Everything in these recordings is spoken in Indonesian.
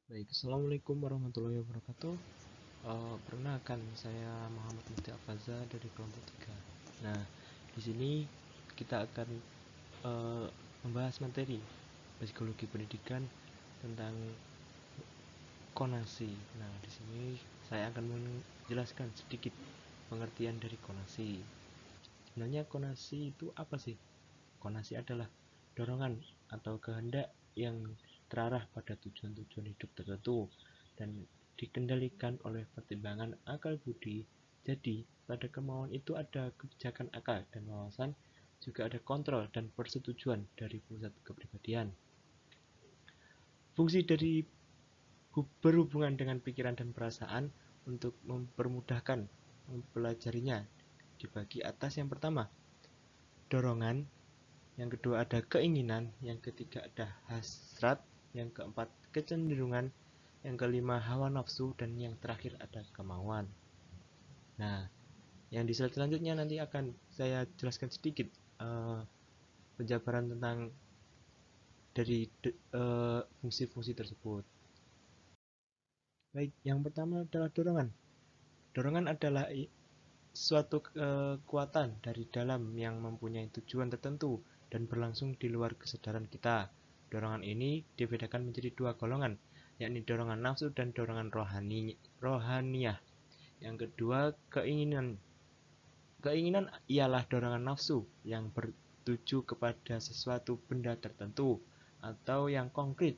Baik, Assalamualaikum warahmatullahi wabarakatuh. Perkenalkan, saya Muhammad Mufti Afaza dari kelompok 3. Nah, di sini kita akan membahas materi psikologi pendidikan tentang konasi. Nah, di sini saya akan menjelaskan sedikit pengertian dari konasi. Sebenarnya konasi itu apa sih? Konasi adalah dorongan atau kehendak yang terarah pada tujuan-tujuan hidup tertentu dan dikendalikan oleh pertimbangan akal budi. Jadi, pada kemauan itu ada kebijakan akal dan wawasan, juga ada kontrol dan persetujuan dari pusat kepribadian. Fungsi dari berhubungan dengan pikiran dan perasaan untuk mempermudahkan mempelajarinya dibagi atas. Yang pertama, dorongan. Yang kedua ada keinginan, yang ketiga ada hasrat, yang keempat kecenderungan, yang kelima hawa nafsu, dan yang terakhir ada kemauan. Nah, yang di slide selanjutnya nanti akan saya jelaskan sedikit penjabaran tentang dari fungsi-fungsi tersebut. Baik, yang pertama adalah dorongan. Dorongan adalah suatu kekuatan dari dalam yang mempunyai tujuan tertentu dan berlangsung di luar kesadaran kita. Dorongan ini dibedakan menjadi dua golongan, yakni dorongan nafsu dan dorongan rohaniyah. Yang kedua, keinginan. Keinginan ialah dorongan nafsu yang bertuju kepada sesuatu benda tertentu atau yang konkret.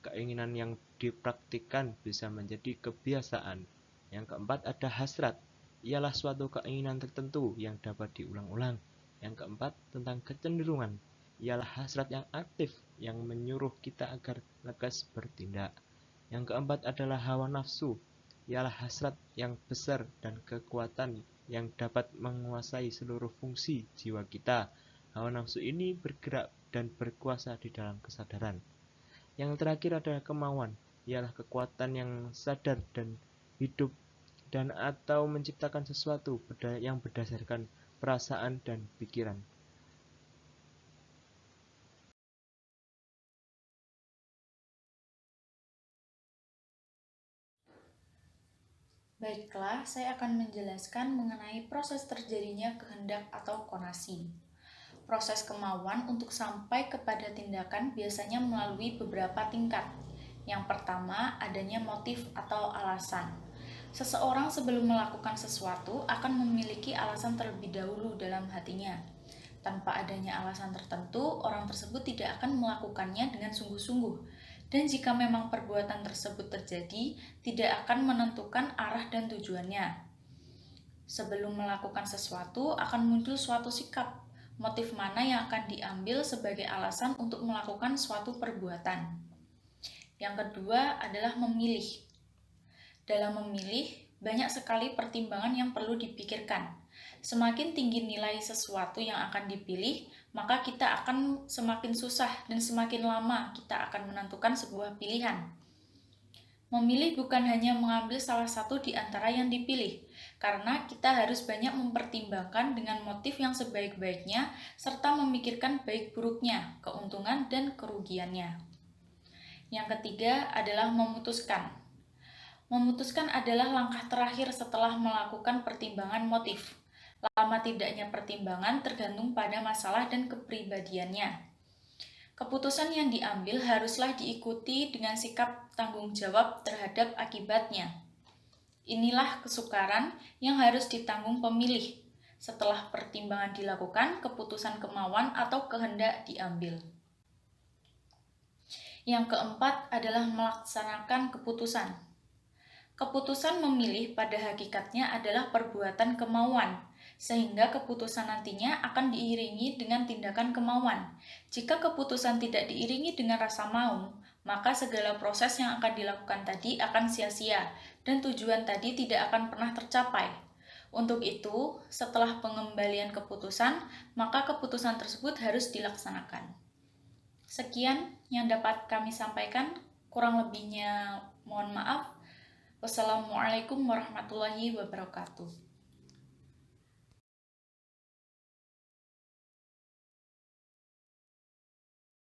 Keinginan yang dipraktikkan bisa menjadi kebiasaan. Yang keempat ada hasrat, ialah suatu keinginan tertentu yang dapat diulang-ulang. Yang keempat tentang kecenderungan, ialah hasrat yang aktif yang menyuruh kita agar lekas bertindak. Yang keempat adalah hawa nafsu, ialah hasrat yang besar dan kekuatan yang dapat menguasai seluruh fungsi jiwa kita. Hawa nafsu ini bergerak dan berkuasa di dalam kesadaran. Yang terakhir adalah kemauan, ialah kekuatan yang sadar dan hidup dan atau menciptakan sesuatu yang berdasarkan perasaan dan pikiran. Baiklah, saya akan menjelaskan mengenai proses terjadinya kehendak atau konasi. Proses kemauan untuk sampai kepada tindakan biasanya melalui beberapa tingkat. Yang pertama, adanya motif atau alasan. Seseorang sebelum melakukan sesuatu akan memiliki alasan terlebih dahulu dalam hatinya. Tanpa adanya alasan tertentu, orang tersebut tidak akan melakukannya dengan sungguh-sungguh. Dan jika memang perbuatan tersebut terjadi, tidak akan menentukan arah dan tujuannya. Sebelum melakukan sesuatu, akan muncul suatu sikap, motif mana yang akan diambil sebagai alasan untuk melakukan suatu perbuatan. Yang kedua adalah memilih. Dalam memilih, banyak sekali pertimbangan yang perlu dipikirkan. Semakin tinggi nilai sesuatu yang akan dipilih, maka kita akan semakin susah dan semakin lama kita akan menentukan sebuah pilihan. Memilih bukan hanya mengambil salah satu di antara yang dipilih, karena kita harus banyak mempertimbangkan dengan motif yang sebaik-baiknya serta memikirkan baik buruknya, keuntungan dan kerugiannya. Yang ketiga adalah memutuskan. Memutuskan adalah langkah terakhir setelah melakukan pertimbangan motif. Lama tidaknya pertimbangan tergantung pada masalah dan kepribadiannya. Keputusan yang diambil haruslah diikuti dengan sikap tanggung jawab terhadap akibatnya. Inilah kesukaran yang harus ditanggung pemilih. Setelah pertimbangan dilakukan, keputusan kemauan atau kehendak diambil. Yang keempat adalah melaksanakan keputusan. Keputusan memilih pada hakikatnya adalah perbuatan kemauan, sehingga keputusan nantinya akan diiringi dengan tindakan kemauan. Jika keputusan tidak diiringi dengan rasa mau, maka segala proses yang akan dilakukan tadi akan sia-sia, dan tujuan tadi tidak akan pernah tercapai. Untuk itu, setelah pengembalian keputusan, maka keputusan tersebut harus dilaksanakan. Sekian yang dapat kami sampaikan, kurang lebihnya mohon maaf. Wassalamualaikum warahmatullahi wabarakatuh.